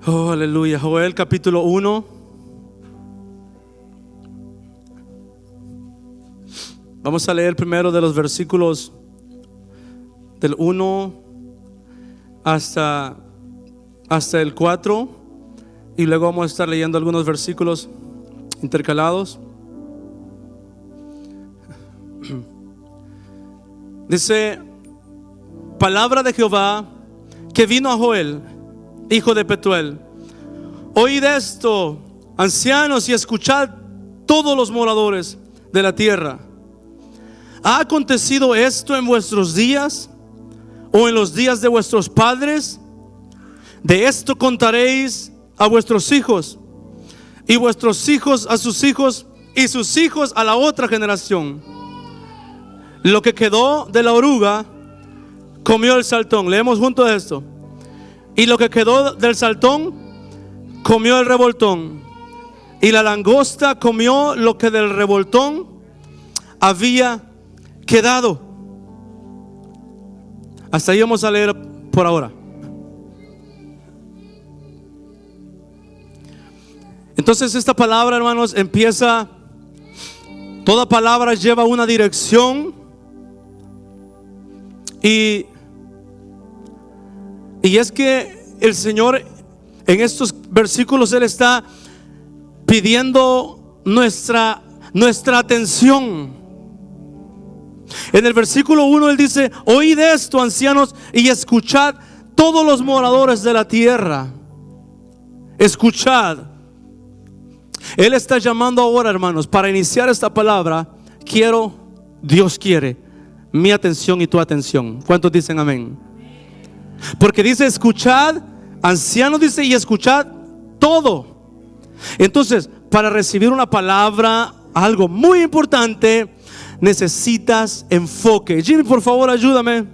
Oh, aleluya. Joel capítulo 1. Vamos a leer primero de los versículos del 1 hasta el 4, y luego vamos a estar leyendo algunos versículos intercalados. Dice: palabra de Jehová que vino a Joel, hijo de Petuel. Oíd esto, ancianos, y escuchad todos los moradores de la tierra. ¿Ha acontecido esto en vuestros días o en los días de vuestros padres? De esto contaréis a vuestros hijos, y vuestros hijos a sus hijos, y sus hijos a la otra generación. Lo que quedó de la oruga comió el saltón. Leemos juntos esto. Y lo que quedó del saltón comió el revoltón, y la langosta comió lo que del revoltón había quedado. Hasta ahí vamos a leer por ahora. Entonces esta palabra, hermanos, empieza. Toda palabra lleva una dirección, y es que el Señor en estos versículos, Él está pidiendo nuestra atención. En el versículo 1 Él dice: oíd esto, ancianos, y escuchad todos los moradores de la tierra. Escuchad. Él está llamando ahora, hermanos, para iniciar esta palabra. Dios quiere mi atención y tu atención. ¿Cuántos dicen amén? Porque dice: escuchad, ancianos, dice, y escuchad todo. Entonces, para recibir una palabra, algo muy importante, necesitas enfoque. Jimmy, por favor, ayúdame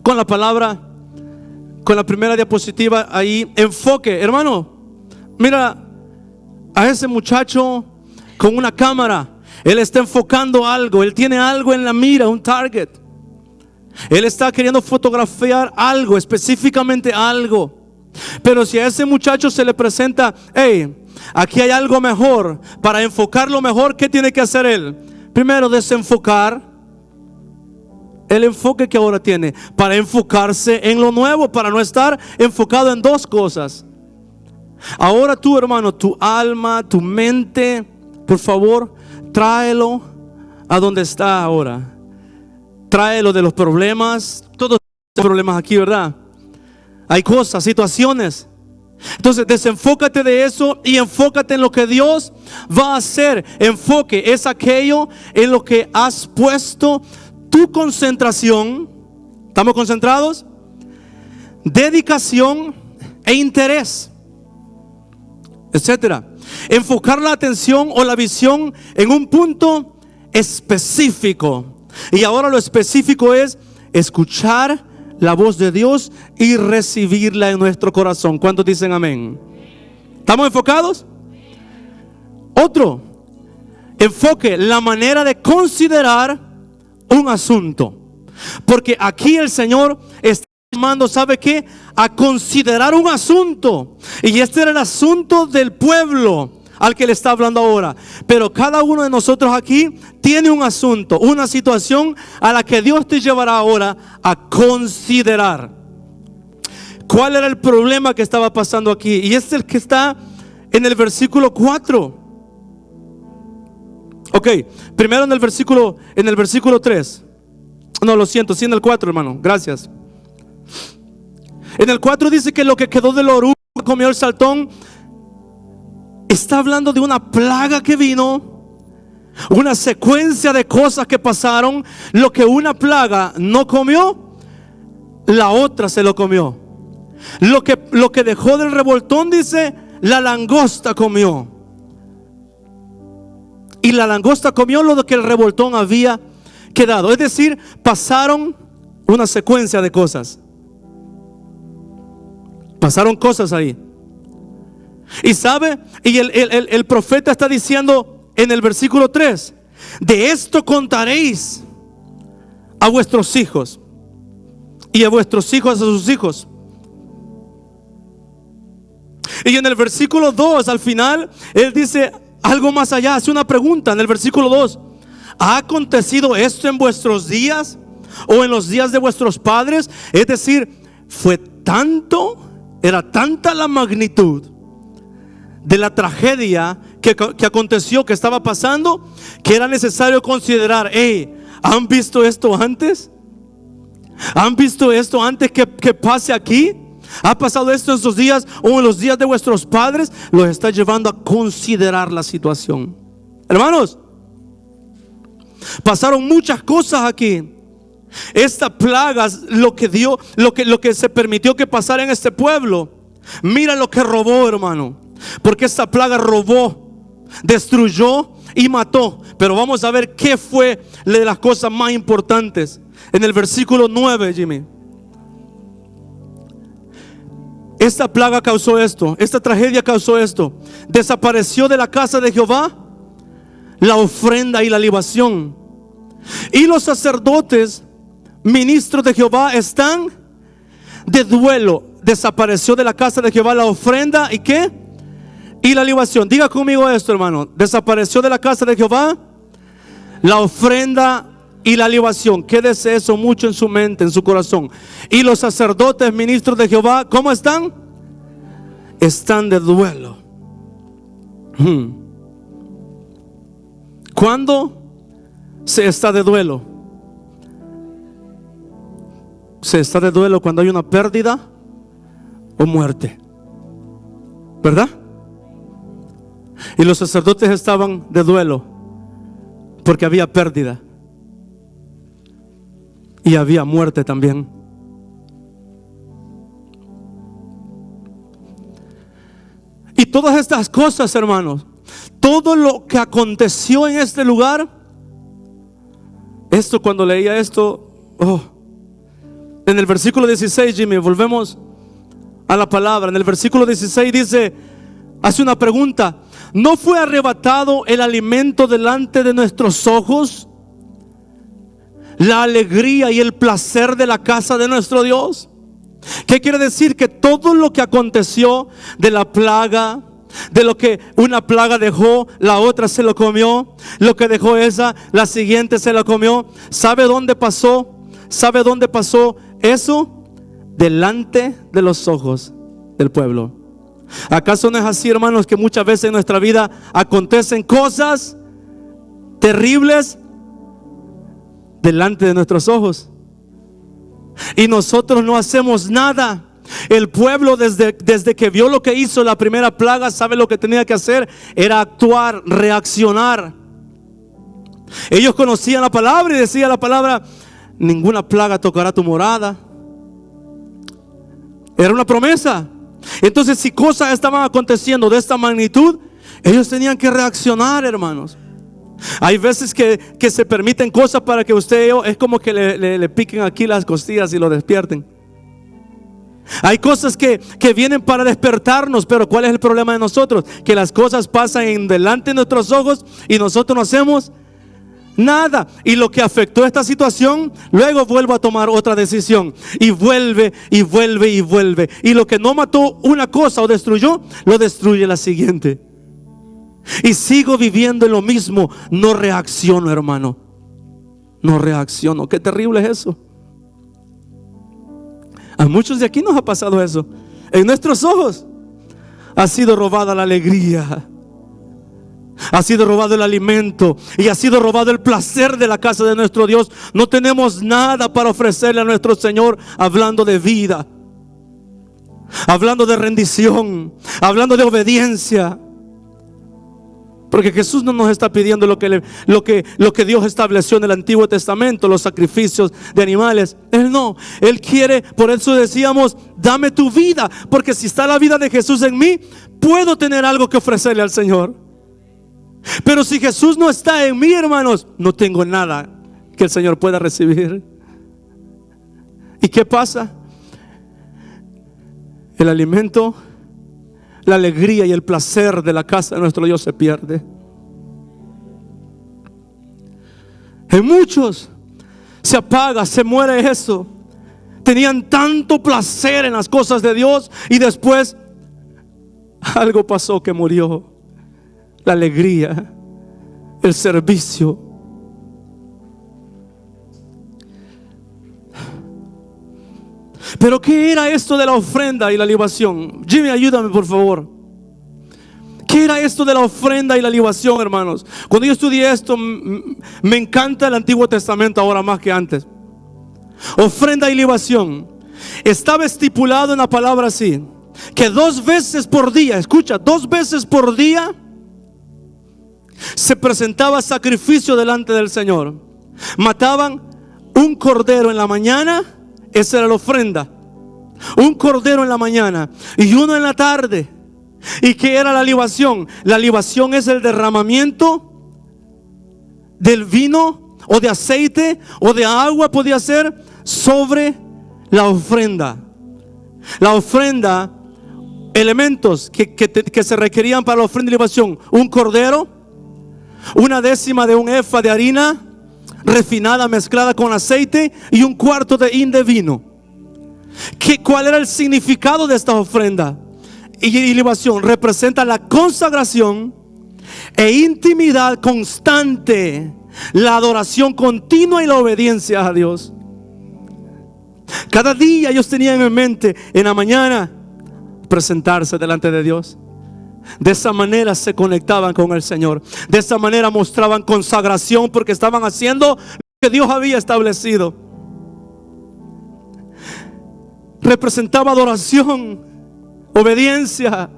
con la palabra, con la primera diapositiva ahí. Enfoque, hermano. Mira a ese muchacho con una cámara. Él está enfocando algo. Él tiene algo en la mira, un target. Él está queriendo fotografiar algo, específicamente algo. Pero si a ese muchacho se le presenta: hey, aquí hay algo mejor, para enfocarlo mejor, ¿qué tiene que hacer él? Primero, desenfocar el enfoque que ahora tiene, para enfocarse en lo nuevo, para no estar enfocado en dos cosas. Ahora tú, hermano, tu alma, tu mente, por favor, tráelo a donde está ahora. Tráelo de los problemas. Todos los problemas aquí, ¿verdad? Hay cosas, situaciones. Entonces desenfócate de eso y enfócate en lo que Dios va a hacer. Enfoque es aquello en lo que has puesto tu concentración. ¿Estamos concentrados? Dedicación e interés, etcétera. Enfocar la atención o la visión en un punto específico. Y ahora lo específico es escuchar la voz de Dios y recibirla en nuestro corazón. ¿Cuántos dicen amén? ¿Estamos enfocados? Otro enfoque, la manera de considerar un asunto. Porque aquí el Señor está llamando, ¿sabe qué? A considerar un asunto. Y este era el asunto del pueblo al que le está hablando ahora. Pero cada uno de nosotros aquí tiene un asunto, una situación a la que Dios te llevará ahora a considerar. ¿Cuál era el problema que estaba pasando aquí? Y es el que está en el versículo 4. Ok, primero en el versículo 3. No, lo siento, sí, en el 4, hermano, gracias. En el 4 dice que lo que quedó de la oruga comió el saltón. Está hablando de una plaga que vino, una secuencia de cosas que pasaron. Lo que una plaga no comió, la otra se lo comió. Lo que dejó del revoltón, dice, la langosta comió. Y la langosta comió lo que el revoltón había quedado. Es decir, pasaron una secuencia de cosas. Pasaron cosas ahí. Y sabe, y el profeta está diciendo en el versículo 3: de esto contaréis a vuestros hijos, y a vuestros hijos a sus hijos. Y en el versículo 2, al final, Él dice algo más allá, hace una pregunta en el versículo 2. ¿Ha acontecido esto en vuestros días o en los días de vuestros padres? Es decir, era tanta la magnitud de la tragedia que aconteció, que estaba pasando, que era necesario considerar, ¿han visto esto antes? ¿Han visto esto antes que pase aquí? ¿Ha pasado esto en estos días o en los días de vuestros padres? Los está llevando a considerar la situación. Hermanos, pasaron muchas cosas aquí. Esta plaga, lo que se permitió que pasara en este pueblo. Mira lo que robó, hermano. Porque esta plaga robó, destruyó y mató. Pero vamos a ver qué fue de las cosas más importantes. En el versículo 9, Jimmy. Esta plaga causó esto, esta tragedia causó esto. Desapareció de la casa de Jehová la ofrenda y la libación. Y los sacerdotes, ministros de Jehová, están de duelo. Desapareció de la casa de Jehová la ofrenda y ¿qué? Y la libación. Diga conmigo esto, hermano. Desapareció de la casa de Jehová la ofrenda y la libación. Quédese eso mucho en su mente, en su corazón. Y los sacerdotes, ministros de Jehová, ¿cómo están? Están de duelo. ¿Cuándo se está de duelo? Se está de duelo cuando hay una pérdida o muerte, ¿verdad? Y los sacerdotes estaban de duelo porque había pérdida y había muerte también. Y todas estas cosas, hermanos, todo lo que aconteció en este lugar, esto, cuando leía esto, en el versículo 16, Jimmy, volvemos a la palabra. En el versículo 16 dice, hace una pregunta: ¿no fue arrebatado el alimento delante de nuestros ojos, la alegría y el placer de la casa de nuestro Dios? ¿Qué quiere decir? Que todo lo que aconteció de la plaga, de lo que una plaga dejó, la otra se lo comió. Lo que dejó esa, la siguiente se lo comió. ¿Sabe dónde pasó? ¿Sabe dónde pasó eso? Delante de los ojos del pueblo. ¿Acaso no es así, hermanos, que muchas veces en nuestra vida acontecen cosas terribles delante de nuestros ojos y nosotros no hacemos nada? El pueblo desde que vio lo que hizo la primera plaga, ¿sabe lo que tenía que hacer? Era actuar, reaccionar. Ellos conocían la palabra y decía la palabra: ninguna plaga tocará tu morada. Era una promesa. Entonces, si cosas estaban aconteciendo de esta magnitud, ellos tenían que reaccionar, hermanos. Hay veces que se permiten cosas para que usted, es como que le piquen aquí las costillas y lo despierten. Hay cosas que vienen para despertarnos, pero ¿cuál es el problema de nosotros? Que las cosas pasan en delante de nuestros ojos y nosotros no hacemos nada. Y lo que afectó esta situación, luego vuelvo a tomar otra decisión. Y vuelve, y vuelve, y vuelve. Y lo que no mató una cosa o destruyó, lo destruye la siguiente. Y sigo viviendo en lo mismo. No reacciono, hermano. No reacciono. Qué terrible es eso. A muchos de aquí nos ha pasado eso. En nuestros ojos ha sido robada la alegría, ha sido robado el alimento y ha sido robado el placer de la casa de nuestro Dios. No tenemos nada para ofrecerle a nuestro Señor, hablando de vida, hablando de rendición, hablando de obediencia. Porque Jesús no nos está pidiendo lo que Dios estableció en el Antiguo Testamento, los sacrificios de animales. Él no, Él quiere, por eso decíamos, dame tu vida. Porque si está la vida de Jesús en mí, puedo tener algo que ofrecerle al Señor. Pero si Jesús no está en mí, hermanos, no tengo nada que el Señor pueda recibir. ¿Y qué pasa? El alimento, la alegría y el placer de la casa de nuestro Dios se pierde. En muchos se apaga, se muere eso. Tenían tanto placer en las cosas de Dios y después algo pasó que murió. La alegría, el servicio. Pero ¿qué era esto de la ofrenda y la libación? Jimmy, ayúdame por favor. ¿Qué era esto de la ofrenda y la libación, hermanos? Cuando yo estudié esto, me encanta el Antiguo Testamento ahora más que antes. Ofrenda y libación. Estaba estipulado en la palabra así, que 2 veces por día, escucha, 2 veces por día se presentaba sacrificio delante del Señor. Mataban un cordero en la mañana, esa era la ofrenda. Un cordero en la mañana y uno en la tarde. ¿Y qué era la libación? La libación es el derramamiento del vino o de aceite o de agua, podía ser, sobre la ofrenda. La ofrenda, elementos que se requerían para la ofrenda y libación: un cordero, 1/10 de un efa de harina refinada mezclada con aceite y 1/4 de hin de vino. ¿Cuál era el significado de esta ofrenda y libación? Representa la consagración e intimidad constante, la adoración continua y la obediencia a Dios. Cada día ellos tenían en mente, en la mañana, presentarse delante de Dios. De esa manera se conectaban con el Señor. De esa manera mostraban consagración, porque estaban haciendo lo que Dios había establecido. Representaba adoración, obediencia,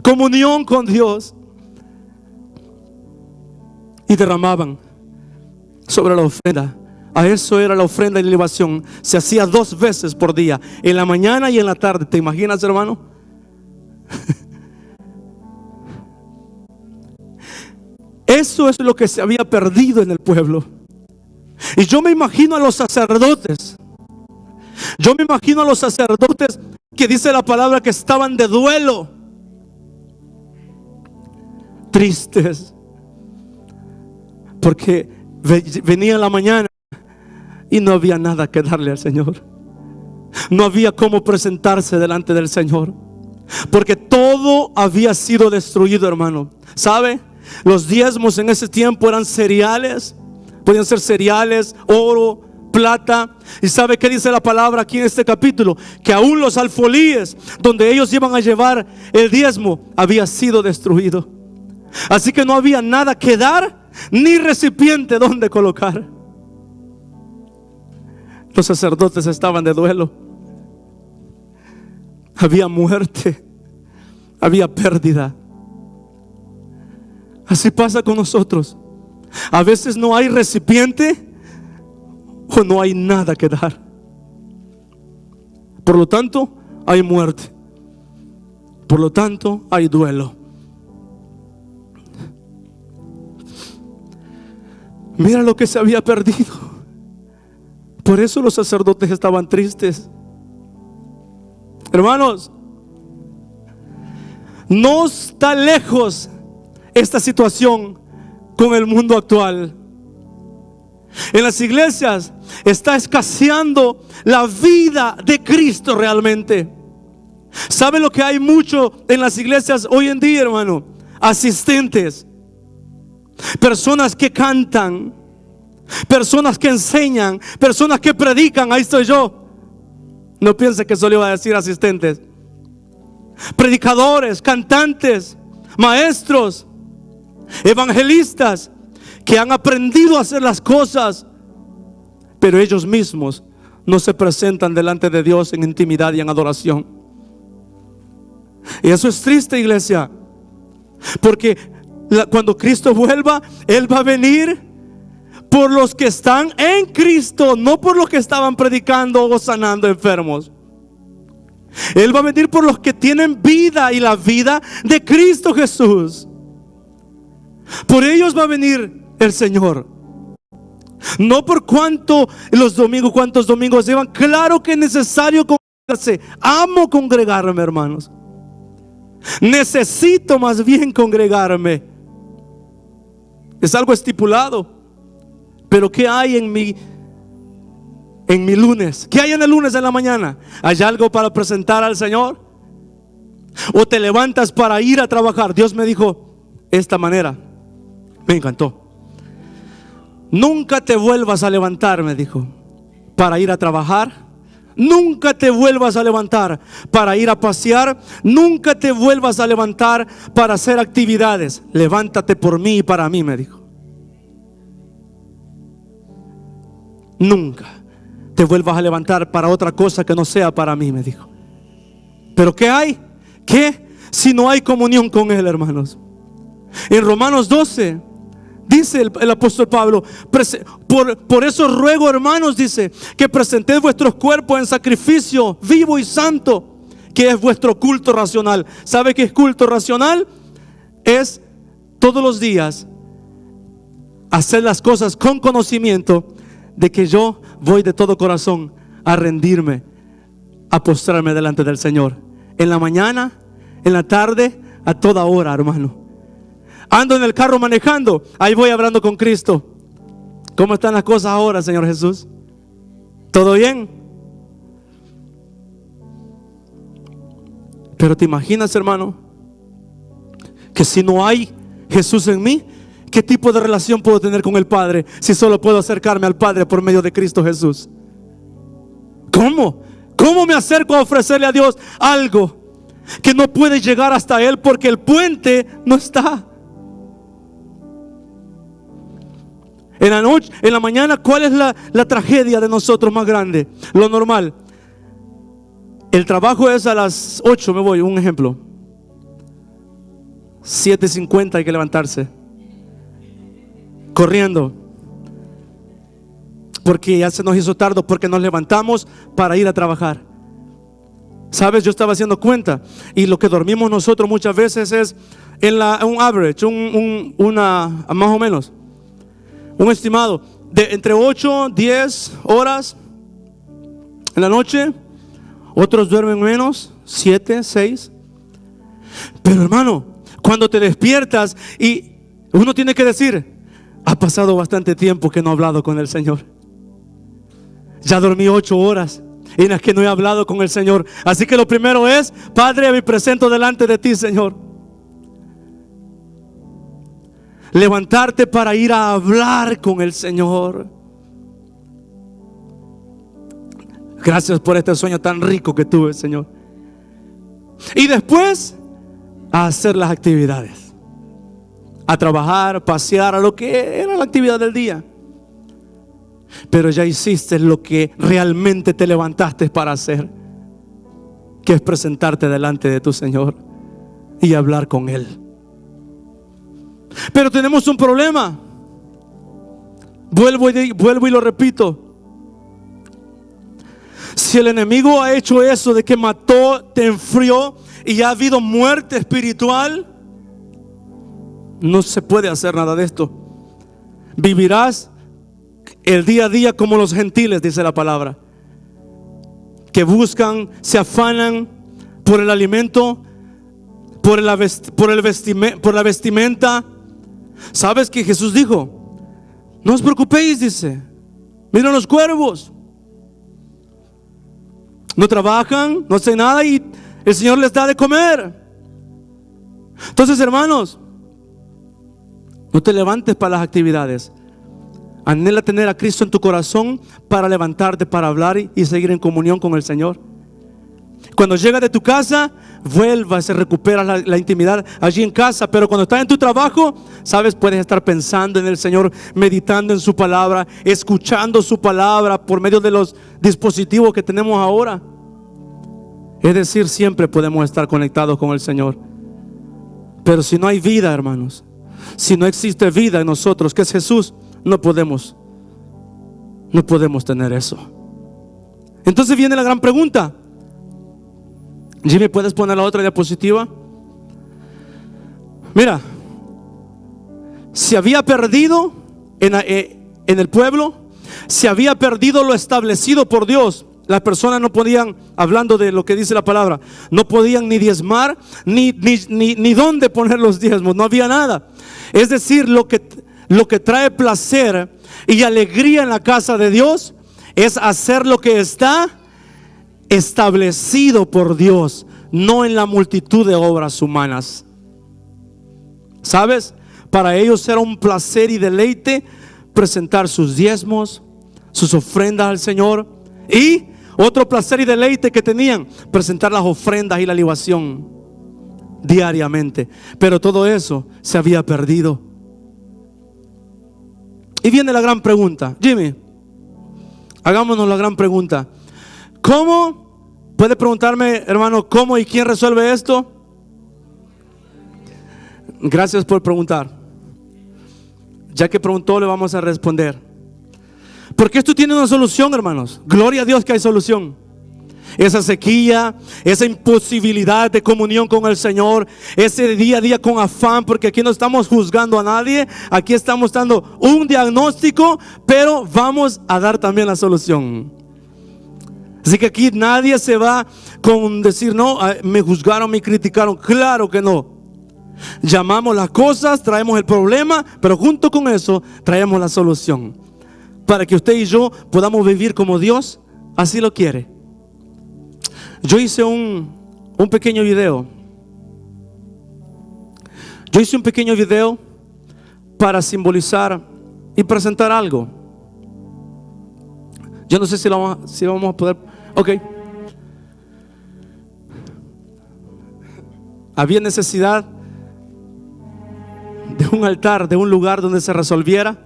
comunión con Dios. Y derramaban sobre la ofrenda. A eso era la ofrenda y la libación. Se hacía 2 veces por día, en la mañana y en la tarde. ¿Te imaginas, hermano? Eso es lo que se había perdido en el pueblo. Y yo me imagino a los sacerdotes. Yo me imagino a los sacerdotes que dice la palabra que estaban de duelo, tristes, porque venía la mañana y no había nada que darle al Señor. No había cómo presentarse delante del Señor, porque todo había sido destruido, hermano. ¿Sabe? Los diezmos en ese tiempo eran cereales. Podían ser cereales, oro, plata. ¿Y sabe qué dice la palabra aquí en este capítulo? Que aún los alfolíes donde ellos iban a llevar el diezmo había sido destruido. Así que no había nada que dar, ni recipiente donde colocar. Los sacerdotes estaban de duelo. Había muerte, había pérdida. Así pasa con nosotros. A veces no hay recipiente o no hay nada que dar. Por lo tanto, hay muerte. Por lo tanto, hay duelo. Mira lo que se había perdido. Por eso los sacerdotes estaban tristes. Hermanos, no está lejos esta situación con el mundo actual. En las iglesias está escaseando la vida de Cristo realmente. ¿Sabe lo que hay mucho en las iglesias hoy en día, hermano? Asistentes, personas que cantan, personas que enseñan, personas que predican. Ahí estoy yo. No piense que solo iba a decir asistentes. Predicadores, cantantes, maestros, evangelistas que han aprendido a hacer las cosas, pero ellos mismos no se presentan delante de Dios en intimidad y en adoración. Y eso es triste, iglesia, porque cuando Cristo vuelva, Él va a venir por los que están en Cristo, no por los que estaban predicando o sanando enfermos. Él va a venir por los que tienen vida y la vida de Cristo Jesús. Por ellos va a venir el Señor. No por cuántos domingos llevan. Claro que es necesario congregarse. Amo congregarme, hermanos. Necesito más bien congregarme. Es algo estipulado. Pero ¿qué hay en mi lunes? ¿Qué hay en el lunes en la mañana? ¿Hay algo para presentar al Señor? o te levantas para ir a trabajar. Dios me dijo esta manera, me encantó. Nunca te vuelvas a levantar, me dijo, para ir a trabajar. Nunca te vuelvas a levantar para ir a pasear. Nunca te vuelvas a levantar para hacer actividades. Levántate por mí y para mí, me dijo. Nunca te vuelvas a levantar para otra cosa que no sea para mí, me dijo. Pero ¿qué hay? ¿Qué? Si no hay comunión con Él, hermanos. En Romanos 12 dice el apóstol Pablo, por eso ruego, hermanos, dice, que presentéis vuestros cuerpos en sacrificio vivo y santo, que es vuestro culto racional. ¿Sabe qué es culto racional? Es todos los días hacer las cosas con conocimiento de que yo voy de todo corazón a rendirme, a postrarme delante del Señor. En la mañana, en la tarde, a toda hora, hermano. Ando en el carro manejando, ahí voy hablando con Cristo. ¿Cómo están las cosas ahora, Señor Jesús? ¿Todo bien? Pero te imaginas, hermano, que si no hay Jesús en mí, ¿qué tipo de relación puedo tener con el Padre si solo puedo acercarme al Padre por medio de Cristo Jesús? ¿Cómo? ¿Cómo me acerco a ofrecerle a Dios algo que no puede llegar hasta Él porque el puente no está? En la noche, en la mañana, ¿cuál es la tragedia de nosotros más grande? Lo normal. El trabajo es a las 8, me voy, un ejemplo. 7:50 hay que levantarse. Corriendo. Porque ya se nos hizo tarde, porque nos levantamos para ir a trabajar. ¿Sabes? Yo estaba haciendo cuenta. Y lo que dormimos nosotros muchas veces es un average, más o menos. Un estimado de entre 8, 10 horas en la noche. Otros duermen menos, 7, 6. Pero hermano, cuando te despiertas y uno tiene que decir, ha pasado bastante tiempo que no he hablado con el Señor. Ya dormí 8 horas en las que no he hablado con el Señor. Así que lo primero es, Padre, me presento delante de ti, Señor. Levantarte para ir a hablar con el Señor. Gracias por este sueño tan rico que tuve, Señor. Y después a hacer las actividades, a trabajar, pasear, a lo que era la actividad del día. Pero ya hiciste lo que realmente te levantaste para hacer, que es presentarte delante de tu Señor y hablar con Él. Pero tenemos un problema. Vuelvo y lo repito. Si el enemigo ha hecho eso de que mató, te enfrió y ha habido muerte espiritual, no se puede hacer nada de esto. Vivirás el día a día como los gentiles, dice la palabra, que buscan, se afanan por el alimento, por la vestimenta. ¿Sabes que Jesús dijo? No os preocupéis, dice. Miren los cuervos. No trabajan, no hacen nada y el Señor les da de comer. Entonces, hermanos, no te levantes para las actividades. Anhela tener a Cristo en tu corazón para levantarte, para hablar y seguir en comunión con el Señor. Cuando llegas de tu casa, vuelvas, se recupera la intimidad allí en casa. Pero cuando estás en tu trabajo, sabes, puedes estar pensando en el Señor, meditando en su palabra, escuchando su palabra por medio de los dispositivos que tenemos ahora. Es decir, siempre podemos estar conectados con el Señor. Pero si no hay vida, hermanos, si no existe vida en nosotros, que es Jesús, no podemos tener eso. Entonces viene la gran pregunta. Jimmy, ¿puedes poner la otra diapositiva? Mira, se había perdido en el pueblo, se había perdido lo establecido por Dios. Las personas no podían, hablando de lo que dice la palabra, no podían ni diezmar, ni dónde poner los diezmos, no había nada. Es decir, lo que trae placer y alegría en la casa de Dios es hacer lo que está establecido por Dios, no en la multitud de obras humanas. ¿Sabes? Para ellos era un placer y deleite presentar sus diezmos, sus ofrendas al Señor. Y otro placer y deleite que tenían, presentar las ofrendas y la libación diariamente. Pero todo eso se había perdido. Y viene la gran pregunta. Jimmy, hagámonos la gran pregunta. ¿Cómo? Puede preguntarme, hermano, ¿cómo y quién resuelve esto? Gracias por preguntar. Ya que preguntó, le vamos a responder. Porque esto tiene una solución, hermanos. Gloria a Dios que hay solución. Esa sequía, esa imposibilidad de comunión con el Señor, ese día a día con afán, porque aquí no estamos juzgando a nadie, aquí estamos dando un diagnóstico, pero vamos a dar también la solución. Así que aquí nadie se va con decir, no, me juzgaron, me criticaron. Claro que no. Llamamos las cosas, traemos el problema, pero junto con eso traemos la solución, para que usted y yo podamos vivir como Dios así lo quiere. Yo hice un pequeño video. Yo hice un pequeño video para simbolizar y presentar algo. Yo no sé si lo vamos a poder. Ok. Había necesidad de un altar, de un lugar donde se resolviera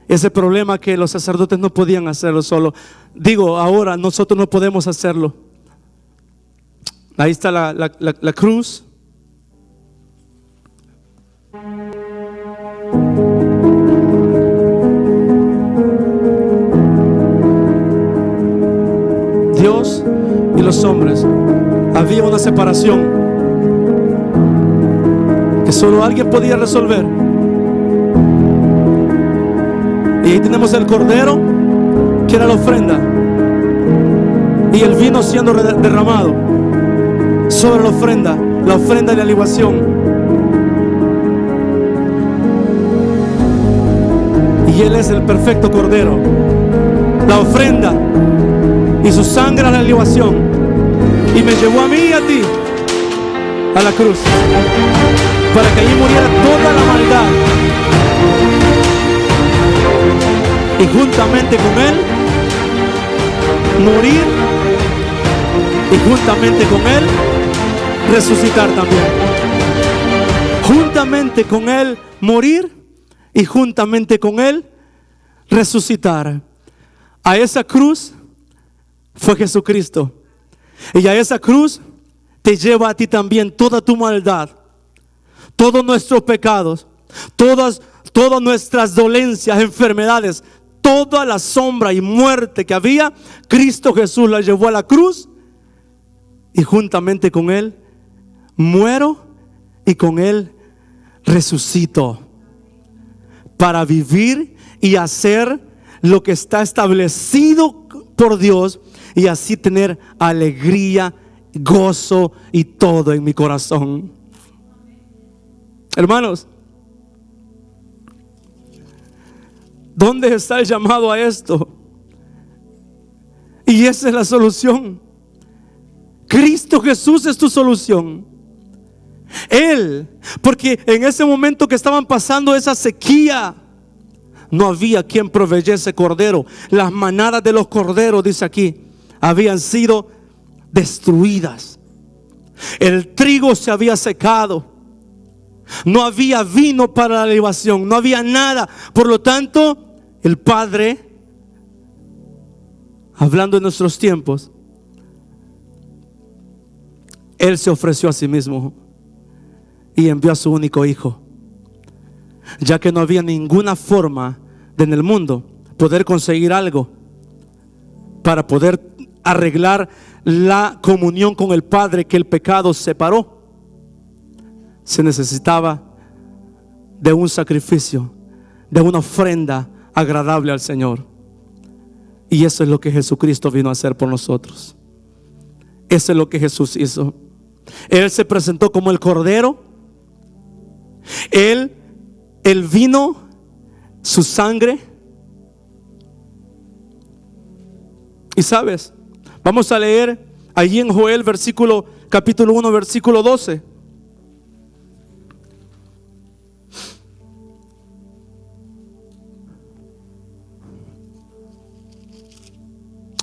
ese problema que los sacerdotes no podían hacerlo solo. Digo, ahora nosotros no podemos hacerlo. Ahí está la cruz. Dios y los hombres. Había una separación que solo alguien podía resolver. Y ahí tenemos el cordero, que era la ofrenda, y el vino siendo derramado sobre la ofrenda de la libación. Y Él es el perfecto cordero, la ofrenda y su sangre a la libación. Y me llevó a mí y a ti a la cruz, para que allí muriera toda la maldad, y juntamente con Él morir, y juntamente con Él resucitar también. Juntamente con Él morir y juntamente con Él resucitar. A esa cruz fue Jesucristo, y a esa cruz te lleva a ti también toda tu maldad, todos nuestros pecados, todas nuestras dolencias, enfermedades, toda la sombra y muerte que había. Cristo Jesús la llevó a la cruz, y juntamente con Él muero y con Él resucito, para vivir y hacer lo que está establecido por Dios, y así tener alegría, gozo y todo en mi corazón. Hermanos, ¿dónde está el llamado a esto? Y esa es la solución. Cristo Jesús es tu solución. Él, porque en ese momento que estaban pasando esa sequía, no había quien proveyese cordero. Las manadas de los corderos, dice aquí, habían sido destruidas. El trigo se había secado. No había vino para la libación, no había nada. Por lo tanto, el Padre, hablando en nuestros tiempos, Él se ofreció a sí mismo y envió a su único hijo, ya que no había ninguna forma de en el mundo poder conseguir algo para poder arreglar la comunión con el Padre que el pecado separó. Se necesitaba de un sacrificio, de una ofrenda agradable al Señor. Y eso es lo que Jesucristo vino a hacer por nosotros. Eso es lo que Jesús hizo. Él se presentó como el cordero. Él vino, su sangre. Y sabes, vamos a leer allí en Joel versículo capítulo 1, versículo 12.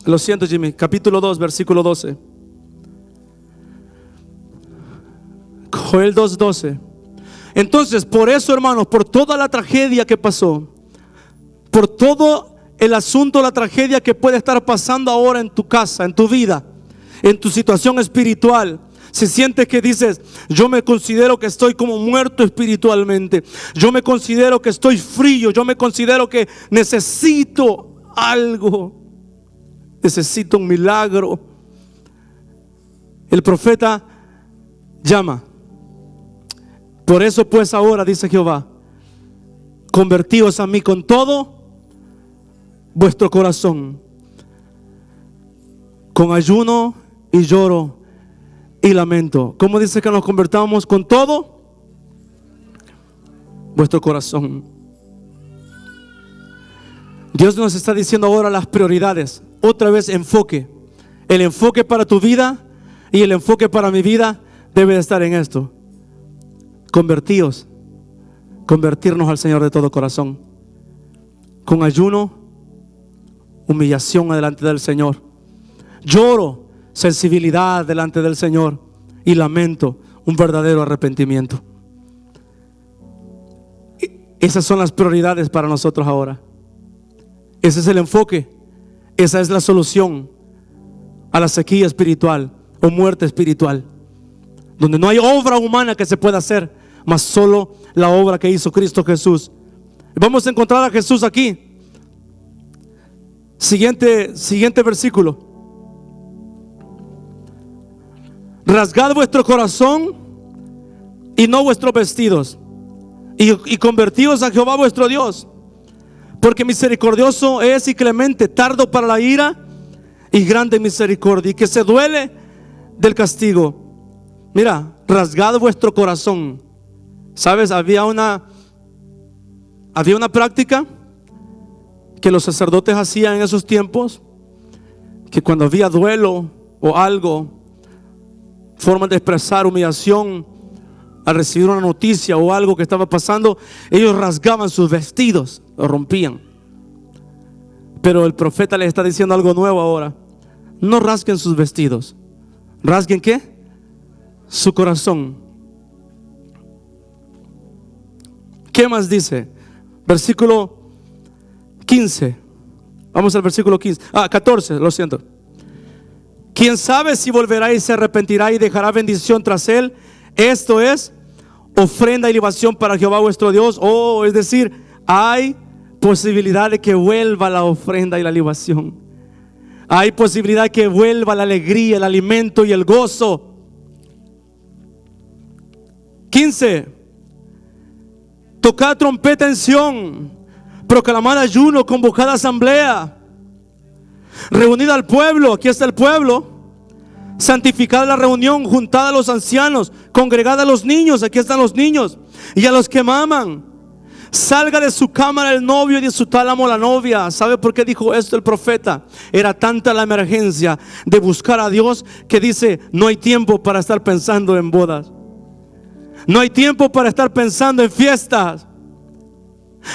Lo siento, Jimmy. Capítulo 2, versículo 12. Joel 2:12. Entonces, por eso, hermanos, por toda la tragedia que pasó, por todo el asunto, la tragedia que puede estar pasando ahora en tu casa, en tu vida, en tu situación espiritual, si sientes que dices, yo me considero que estoy como muerto espiritualmente, yo me considero que estoy frío, yo me considero que necesito algo, necesito un milagro, el profeta llama. Por eso pues ahora, dice Jehová, convertíos a mí con todo vuestro corazón, con ayuno y lloro y lamento. ¿Cómo dice que nos convertamos? Con todo vuestro corazón. Dios nos está diciendo ahora las prioridades. Otra vez enfoque. El enfoque para tu vida y el enfoque para mi vida debe de estar en esto. Convertíos, convertirnos al Señor de todo corazón, con ayuno, humillación delante del Señor, lloro, sensibilidad delante del Señor, y lamento, un verdadero arrepentimiento. Esas son las prioridades para nosotros ahora. Ese es el enfoque, esa es la solución a la sequía espiritual o muerte espiritual, donde no hay obra humana que se pueda hacer, mas solo la obra que hizo Cristo Jesús. Vamos a encontrar a Jesús aquí. Siguiente versículo. Rasgad vuestro corazón y no vuestros vestidos, y convertíos a Jehová vuestro Dios, porque misericordioso es y clemente, tardo para la ira y grande misericordia, y que se duele del castigo. Mira, rasgad vuestro corazón. ¿Sabes? Había una práctica que los sacerdotes hacían en esos tiempos, que cuando había duelo o algo, formas de expresar humillación al recibir una noticia o algo que estaba pasando, ellos rasgaban sus vestidos, los rompían. Pero el profeta les está diciendo algo nuevo ahora. No rasguen sus vestidos. ¿Rasguen qué? Su corazón. ¿Qué más dice? Versículo 15. Vamos al versículo 14, lo siento. ¿Quién sabe si volverá y se arrepentirá y dejará bendición tras él? Esto es ofrenda y libación para Jehová vuestro Dios. Es decir, hay posibilidad de que vuelva la ofrenda y la libación. Hay posibilidad de que vuelva la alegría, el alimento y el gozo. 15. Tocad trompeta en Sión, proclamad ayuno, convocad asamblea, reunid al pueblo. Aquí está el pueblo. Santificad la reunión, juntad a los ancianos, congregad a los niños. Aquí están los niños y a los que maman. Salga de su cámara el novio y de su tálamo la novia. ¿Sabe por qué dijo esto el profeta? Era tanta la emergencia de buscar a Dios que dice, no hay tiempo para estar pensando en bodas. No hay tiempo para estar pensando en fiestas.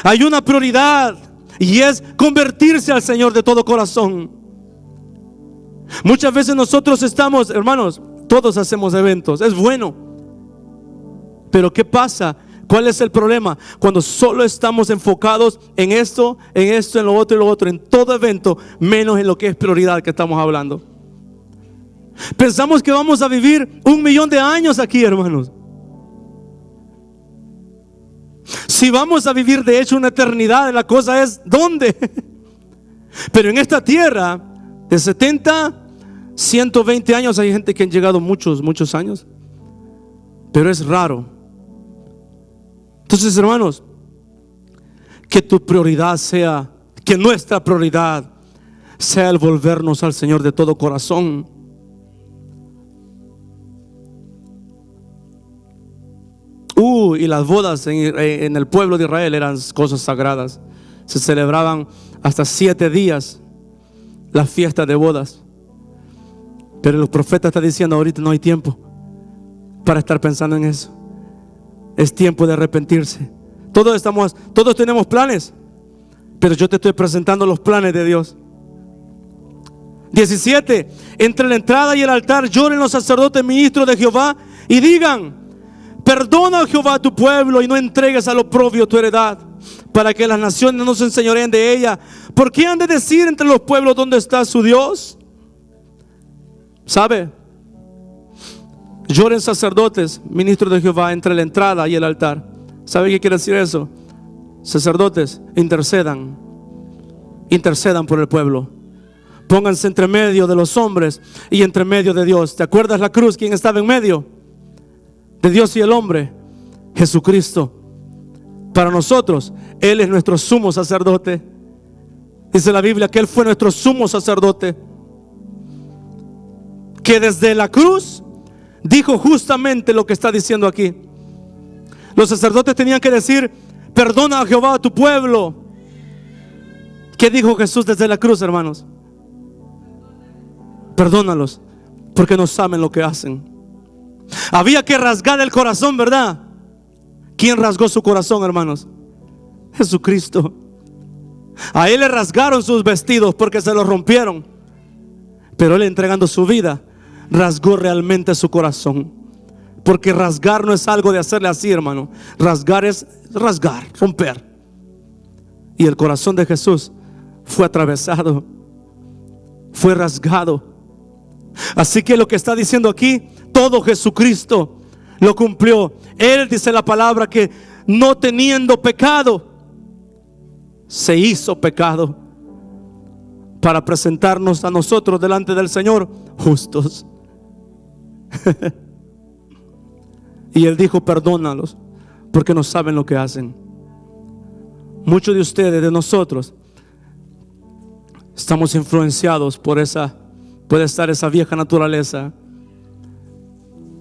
Hay una prioridad y es convertirse al Señor de todo corazón. Muchas veces nosotros estamos, hermanos, todos hacemos eventos, es bueno. Pero ¿qué pasa? ¿Cuál es el problema? Cuando solo estamos enfocados en esto, en lo otro y lo otro, en todo evento, menos en lo que es prioridad que estamos hablando. Pensamos que vamos a vivir 1.000.000 de años aquí, hermanos. Si vamos a vivir de hecho una eternidad, la cosa es ¿dónde? Pero en esta tierra de 70, 120 años hay gente que han llegado muchos años, pero es raro. Entonces, hermanos, que tu prioridad sea, que nuestra prioridad sea el volvernos al Señor de todo corazón. Y las bodas en el pueblo de Israel eran cosas sagradas. Se celebraban hasta 7 días las fiestas de bodas. Pero los profetas están diciendo: ahorita no hay tiempo para estar pensando en eso. Es tiempo de arrepentirse. Todos tenemos planes, pero yo te estoy presentando los planes de Dios. 17. Entre la entrada y el altar lloren los sacerdotes ministros de Jehová y digan: perdona, Jehová, a tu pueblo, y no entregues al oprobio tu heredad, para que las naciones no se enseñoreen de ella. ¿Por qué han de decir entre los pueblos dónde está su Dios? ¿Sabe? Lloren sacerdotes, ministros de Jehová, entre la entrada y el altar. ¿Sabe qué quiere decir eso? Sacerdotes, intercedan por el pueblo. Pónganse entre medio de los hombres y entre medio de Dios. ¿Te acuerdas la cruz? ¿Quién estaba en medio de Dios y el hombre? Jesucristo. Para nosotros, Él es nuestro sumo sacerdote. Dice la Biblia que Él fue nuestro sumo sacerdote, que desde la cruz dijo justamente lo que está diciendo aquí. Los sacerdotes tenían que decir: perdona, a Jehová, a tu pueblo. ¿Qué dijo Jesús desde la cruz, hermanos? Perdónalos, porque no saben lo que hacen. Había que rasgar el corazón, ¿verdad? ¿Quién rasgó su corazón, hermanos? Jesucristo. A Él le rasgaron sus vestidos porque se los rompieron, pero Él, entregando su vida, rasgó realmente su corazón. Porque rasgar no es algo de hacerle así, hermano. Rasgar es rasgar, romper. Y el corazón de Jesús fue atravesado, fue rasgado. Así que lo que está diciendo aquí, todo Jesucristo lo cumplió. Él, dice la palabra, que no teniendo pecado, se hizo pecado para presentarnos a nosotros delante del Señor justos. Y Él dijo: perdónalos, porque no saben lo que hacen. Muchos de ustedes, de nosotros, estamos influenciados por puede estar esa vieja naturaleza,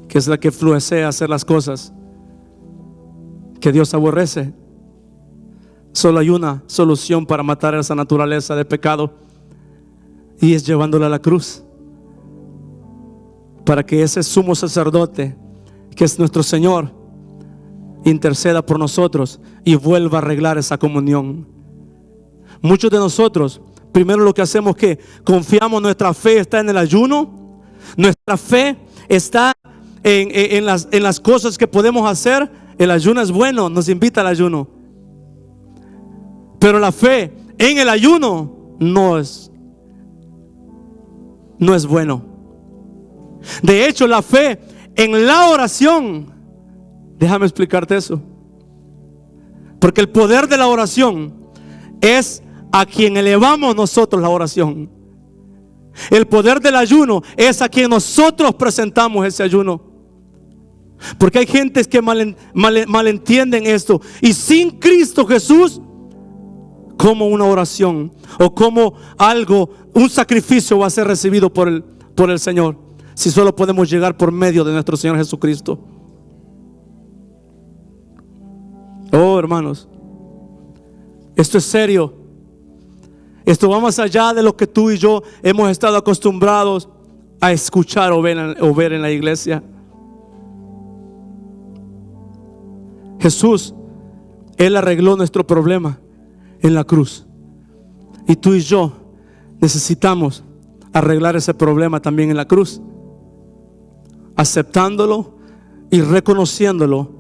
que es la que influencia a hacer las cosas que Dios aborrece. Solo hay una solución para matar a esa naturaleza de pecado, y es llevándola a la cruz, para que ese sumo sacerdote, que es nuestro Señor, interceda por nosotros y vuelva a arreglar esa comunión. Muchos de nosotros, primero lo que hacemos es que confiamos, nuestra fe está en el ayuno, nuestra fe está en las cosas que podemos hacer. El ayuno es bueno, nos invita al ayuno, pero la fe en el ayuno no es bueno. De hecho, la fe en la oración, déjame explicarte eso, porque el poder de la oración es a quien elevamos nosotros la oración. El poder del ayuno es a quien nosotros presentamos ese ayuno. Porque hay gentes que malentienden esto, y sin Cristo Jesús, como una oración o como un sacrificio va a ser recibido por el Señor, si solo podemos llegar por medio de nuestro Señor Jesucristo. Oh, hermanos, esto es serio. Esto va más allá de lo que tú y yo hemos estado acostumbrados a escuchar o ver en la iglesia. Jesús, Él arregló nuestro problema en la cruz, y tú y yo necesitamos arreglar ese problema también en la cruz, aceptándolo y reconociéndolo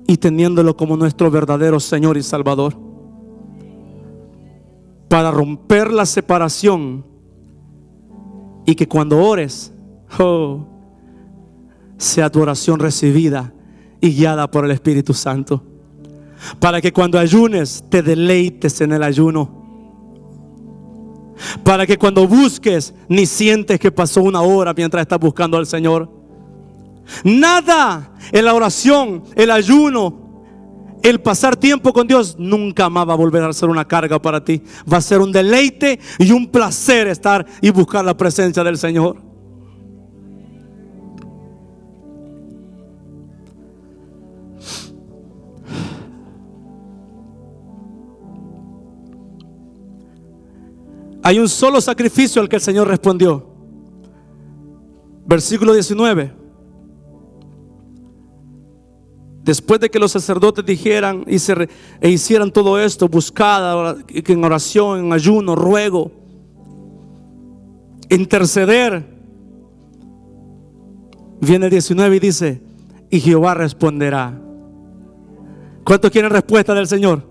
y teniéndolo como nuestro verdadero Señor y Salvador, para romper la separación, y que cuando ores, sea tu oración recibida y guiada por el Espíritu Santo, para que cuando ayunes te deleites en el ayuno, para que cuando busques ni sientes que pasó una hora mientras estás buscando al Señor. Nada en la oración, el ayuno, el pasar tiempo con Dios nunca más va a volver a ser una carga para ti. Va a ser un deleite y un placer estar y buscar la presencia del Señor. Hay un solo sacrificio al que el Señor respondió, Versículo 19. Después de que los sacerdotes dijeran e hicieran todo esto, buscada en oración, en ayuno, ruego, interceder, viene el 19 y dice: y Jehová responderá. ¿Cuántos quieren respuesta del Señor?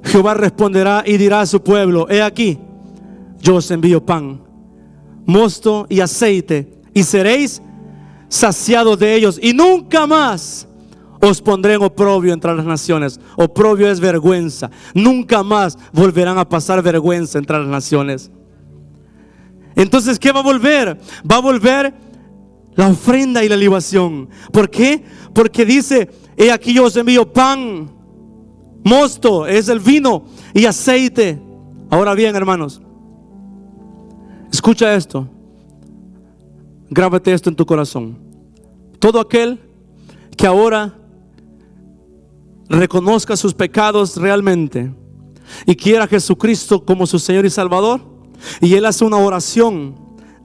Jehová responderá y dirá a su pueblo: he aquí, yo os envío pan, mosto y aceite, y seréis saciados de ellos, y nunca más os pondré en oprobio entre las naciones. Oprobio es vergüenza. Nunca más volverán a pasar vergüenza entre las naciones. Entonces, ¿qué va a volver? Va a volver la ofrenda y la libación. ¿Por qué? Porque dice: he aquí yo os envío pan, mosto, es el vino, y aceite. Ahora bien, hermanos, escucha esto. Grábate esto en tu corazón. Todo aquel que ahora reconozca sus pecados realmente y quiera a Jesucristo como su Señor y Salvador, y él hace una oración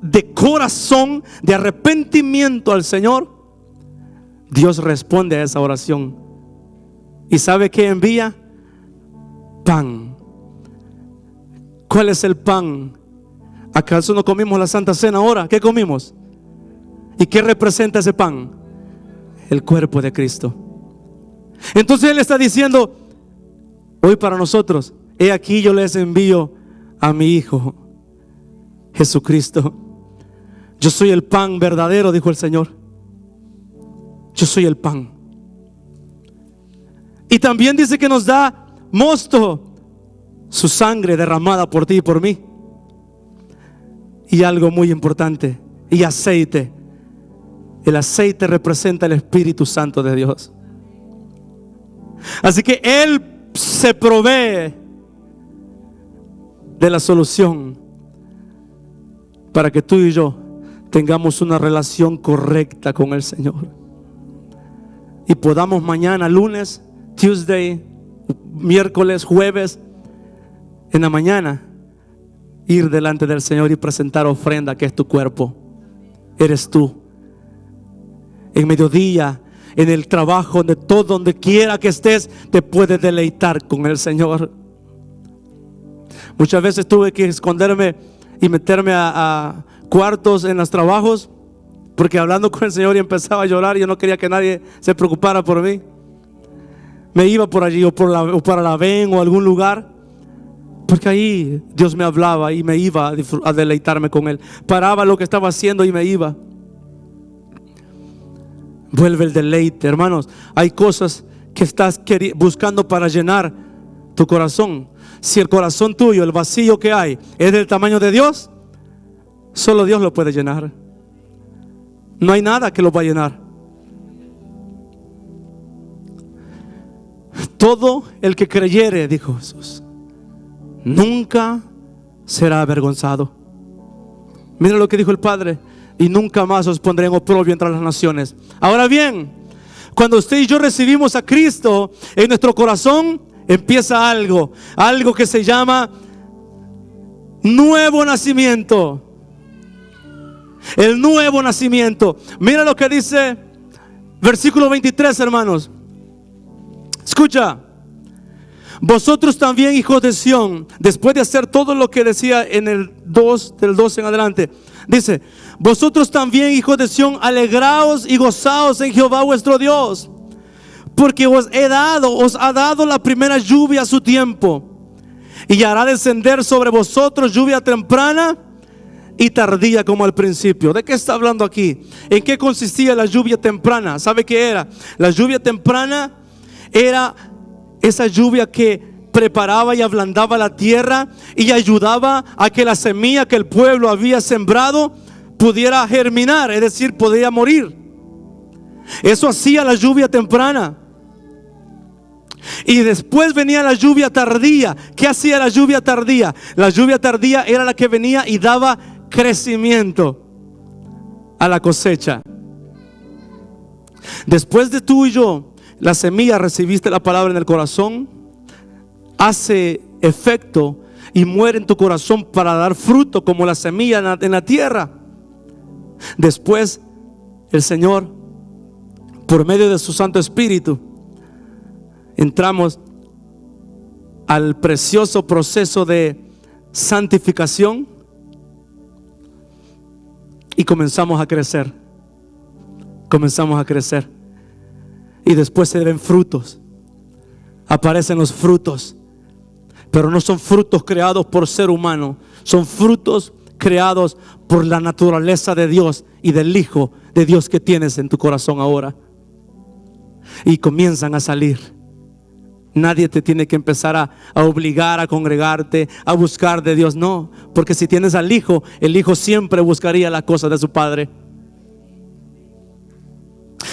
de corazón, de arrepentimiento al Señor, Dios responde a esa oración. ¿Y sabe qué envía? Pan. ¿Cuál es el pan? ¿Acaso no comimos la Santa Cena ahora? ¿Qué comimos? ¿Y qué representa ese pan? El cuerpo de Cristo. Entonces Él está diciendo hoy para nosotros: he aquí yo les envío a mi Hijo Jesucristo. Yo soy el pan verdadero, dijo el Señor. Yo soy el pan. Y también dice que nos da mosto, su sangre derramada por ti y por mí. Y algo muy importante: y aceite. El aceite representa el Espíritu Santo de Dios. Así que Él se provee de la solución para que tú y yo tengamos una relación correcta con el Señor y podamos mañana, lunes, Tuesday, miércoles, jueves, en la mañana, ir delante del Señor y presentar ofrenda, que es tu cuerpo. Eres tú. En mediodía, en el trabajo, donde quiera que estés, te puedes deleitar con el Señor. Muchas veces tuve que esconderme y meterme a cuartos en los trabajos, porque hablando con el Señor y empezaba a llorar, y yo no quería que nadie se preocupara por mí. Me iba por allí o para la ven o algún lugar, porque ahí Dios me hablaba y me iba a deleitarme con Él. Paraba lo que estaba haciendo y me iba. Vuelve el deleite, hermanos. Hay cosas que estás buscando para llenar tu corazón. Si el corazón tuyo, el vacío que hay, es del tamaño de Dios, solo Dios lo puede llenar. No hay nada que lo va a llenar. Todo el que creyere, dijo Jesús, nunca será avergonzado. Mira lo que dijo el Padre: y nunca más os pondré en oprobio entre las naciones. Ahora bien, cuando usted y yo recibimos a Cristo en nuestro corazón, empieza algo que se llama nuevo nacimiento. El nuevo nacimiento. Mira lo que dice versículo 23, hermanos. Escucha: vosotros también, hijos de Sión, después de hacer todo lo que decía en el 2, del 12 en adelante, dice: vosotros también, hijos de Sión, alegraos y gozaos en Jehová vuestro Dios, porque os ha dado la primera lluvia a su tiempo, y hará descender sobre vosotros lluvia temprana y tardía como al principio. ¿De qué está hablando aquí? ¿En qué consistía la lluvia temprana? ¿Sabe qué era? La lluvia temprana era esa lluvia que preparaba y ablandaba la tierra y ayudaba a que la semilla que el pueblo había sembrado pudiera germinar, es decir, podía morir. Eso hacía la lluvia temprana. Y después venía la lluvia tardía. ¿Qué hacía la lluvia tardía? La lluvia tardía era la que venía y daba crecimiento a la cosecha. Después de tú y yo, la semilla, recibiste la palabra en el corazón, hace efecto y muere en tu corazón para dar fruto como la semilla en la tierra. Después el Señor, por medio de su Santo Espíritu, entramos al precioso proceso de santificación y comenzamos a crecer. Comenzamos a crecer. Y después se ven frutos. Aparecen los frutos. Pero no son frutos creados por ser humano. Son frutos creados por la naturaleza de Dios y del Hijo de Dios que tienes en tu corazón ahora. Y comienzan a salir. Nadie te tiene que empezar a obligar a congregarte, a buscar de Dios. No, porque si tienes al Hijo, el Hijo siempre buscaría las cosas de su Padre.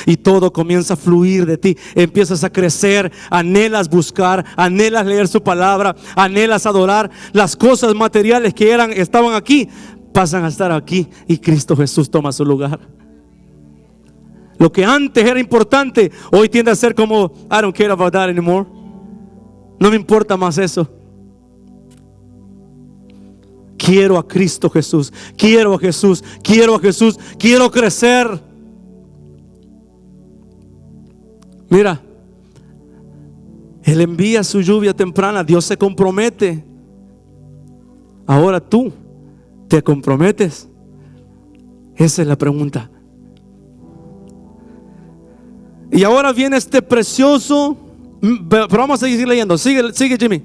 Y todo comienza a fluir de ti. Empiezas a crecer, anhelas buscar, anhelas leer su palabra, anhelas adorar. Las cosas materiales que estaban aquí, pasan a estar aquí y Cristo Jesús toma su lugar. Lo que antes era importante, hoy tiende a ser como, I don't care about that anymore. No me importa más eso. Quiero a Cristo Jesús. Quiero a Jesús. Quiero a Jesús. Quiero crecer. Mira, Él envía su lluvia temprana. Dios se compromete. Ahora tú te comprometes. Esa es la pregunta. Y ahora viene este precioso, pero vamos a seguir leyendo. Sigue Jimmy.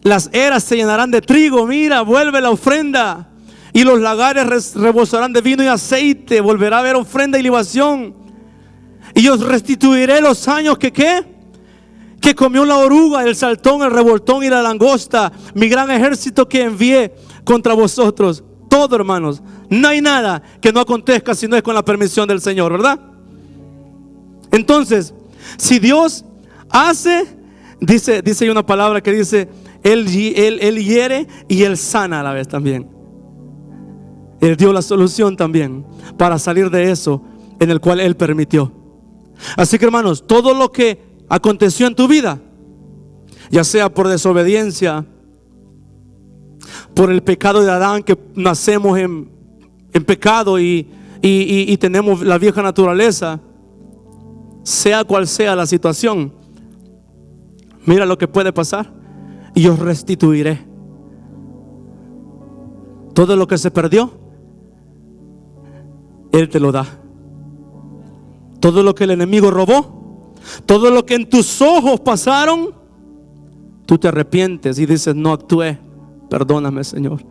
Las eras se llenarán de trigo. Mira, vuelve la ofrenda. Y los lagares rebosarán de vino y aceite. Volverá a haber ofrenda y libación. Y os restituiré los años que comió la oruga, el saltón, el revoltón y la langosta, mi gran ejército que envié contra vosotros. Todo, hermanos. No hay nada que no acontezca si no es con la permisión del Señor, ¿verdad? Entonces, si Dios hace, dice hay una palabra que dice, Él hiere y Él sana a la vez también. Él dio la solución también para salir de eso en el cual Él permitió. Así que, hermanos, todo lo que aconteció en tu vida, ya sea por desobediencia, por el pecado de Adán, que nacemos en pecado y tenemos la vieja naturaleza, sea cual sea la situación, mira lo que puede pasar y os restituiré. Todo lo que se perdió, Él te lo da. Todo lo que el enemigo robó, todo lo que en tus ojos pasaron, tú te arrepientes y dices, no actué, perdóname, Señor.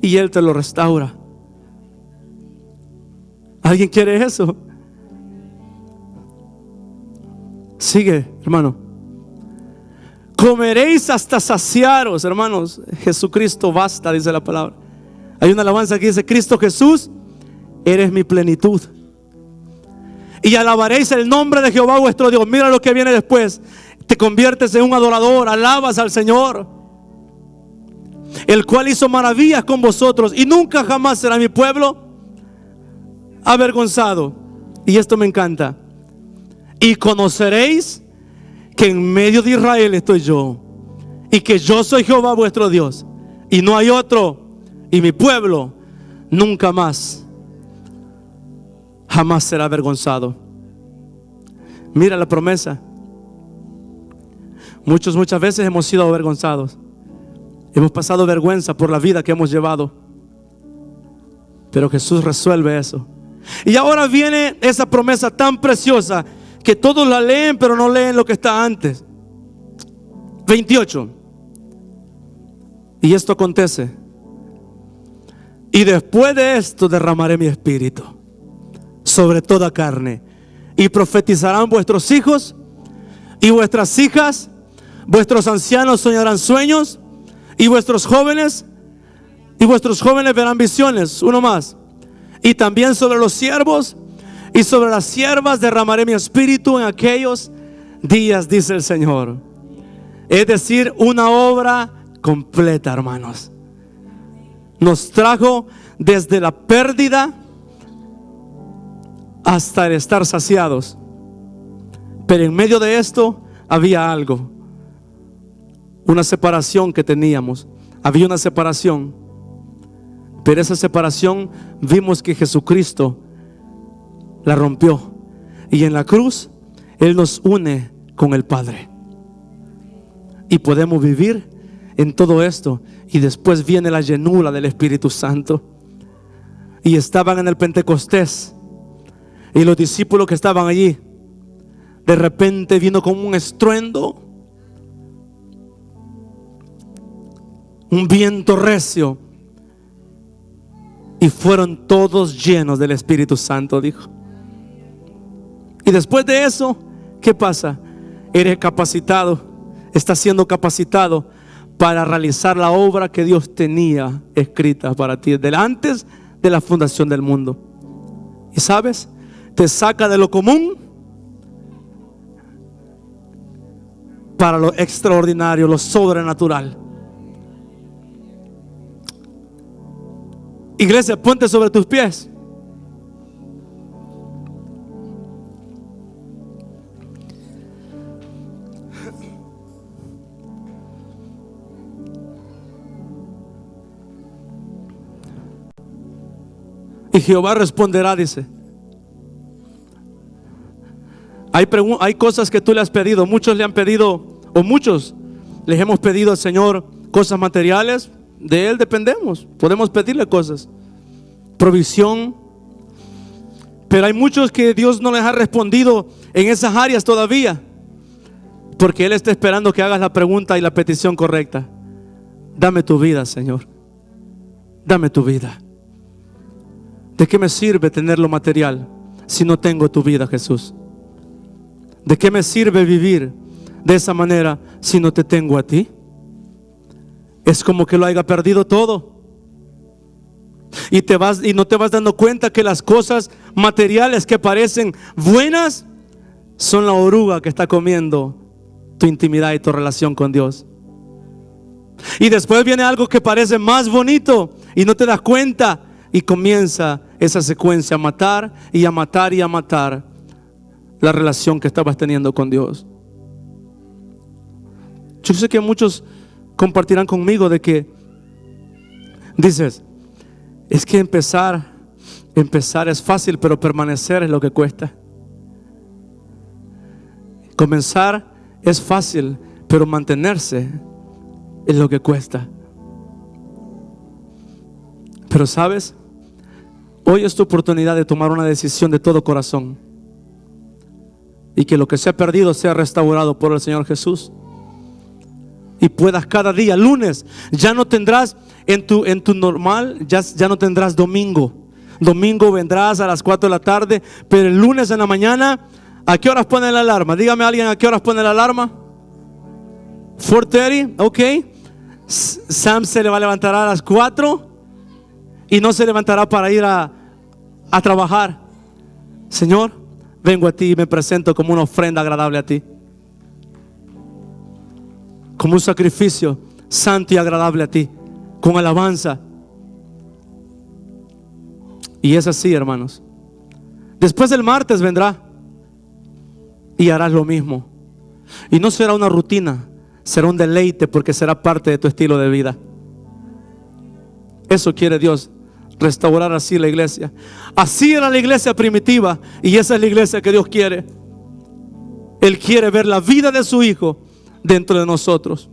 Y Él te lo restaura. ¿Alguien quiere eso? Sigue, hermano. Comeréis hasta saciaros, hermanos. Jesucristo basta, dice la palabra. Hay una alabanza que dice, Cristo Jesús, eres mi plenitud. Y alabaréis el nombre de Jehová vuestro Dios. Mira lo que viene después. Te conviertes en un adorador, alabas al Señor, el cual hizo maravillas con vosotros, y nunca jamás será mi pueblo avergonzado. Y esto me encanta. Y conoceréis que en medio de Israel estoy yo, y que yo soy Jehová vuestro Dios, y no hay otro, y mi pueblo nunca más, jamás será avergonzado. Mira la promesa. Muchas veces hemos sido avergonzados, hemos pasado vergüenza por la vida que hemos llevado, pero Jesús resuelve eso. Y ahora viene esa promesa tan preciosa que todos la leen, pero no leen lo que está antes. 28. Y esto acontece: y después de esto derramaré mi espíritu sobre toda carne, y profetizarán vuestros hijos y vuestras hijas, vuestros ancianos soñarán sueños, y vuestros jóvenes verán visiones. Uno más. Y también sobre los siervos y sobre las siervas derramaré mi espíritu en aquellos días, dice el Señor. Es decir, una obra completa, hermanos. Nos trajo desde la pérdida hasta el estar saciados. Pero en medio de esto había algo. una separación que teníamos. Había una separación, pero esa separación vimos que Jesucristo la rompió, y en la cruz Él nos une con el Padre, y podemos vivir en todo esto. Y después viene la llenura del Espíritu Santo. Y estaban en el Pentecostés, y los discípulos que estaban allí, de repente vino como un estruendo, un viento recio, y fueron todos llenos del Espíritu Santo, dijo. Y después de eso, ¿qué pasa? Eres capacitado, estás siendo capacitado para realizar la obra que Dios tenía escrita para ti desde antes de la fundación del mundo. Y sabes, te saca de lo común para lo extraordinario, lo sobrenatural. Iglesia, ponte sobre tus pies. Y Jehová responderá, dice. Hay cosas que tú le has pedido. Muchos le han pedido, o muchos les hemos pedido al Señor cosas materiales. De Él dependemos. Podemos pedirle cosas, provisión. Pero hay muchos que Dios no les ha respondido en esas áreas todavía, porque Él está esperando que hagas la pregunta y la petición correcta. Dame tu vida, Señor. Dame tu vida. ¿De qué me sirve tener lo material si no tengo tu vida, Jesús? ¿De qué me sirve vivir de esa manera si no te tengo a ti? Es como que lo haya perdido todo. Y no te vas dando cuenta que las cosas materiales que parecen buenas son la oruga que está comiendo tu intimidad y tu relación con Dios. Y después viene algo que parece más bonito y no te das cuenta, y comienza esa secuencia a matar y a matar y a matar la relación que estabas teniendo con Dios. Yo sé que muchos compartirán conmigo de que dices, es que empezar es fácil, pero permanecer es lo que cuesta. Comenzar es fácil, pero mantenerse es lo que cuesta. Pero sabes, hoy es tu oportunidad de tomar una decisión de todo corazón, y que lo que se ha perdido sea restaurado por el Señor Jesús, y puedas cada día. Lunes ya no tendrás en tu normal, ya no tendrás domingo. Domingo vendrás a las 4 de la tarde, pero el lunes en la mañana, ¿a qué horas pone la alarma? Dígame alguien, ¿a qué horas pone la alarma? 4:30, ok. Sam se le va a levantar a las 4 y no se levantará para ir a trabajar. Señor, vengo a ti y me presento como una ofrenda agradable a ti, como un sacrificio santo y agradable a ti, con alabanza. Y es así, hermanos. Después del martes vendrá y harás lo mismo. Y no será una rutina, será un deleite, porque será parte de tu estilo de vida. Eso quiere Dios, restaurar así la iglesia. Así era la iglesia primitiva, y esa es la iglesia que Dios quiere. Él quiere ver la vida de su Hijo dentro de nosotros.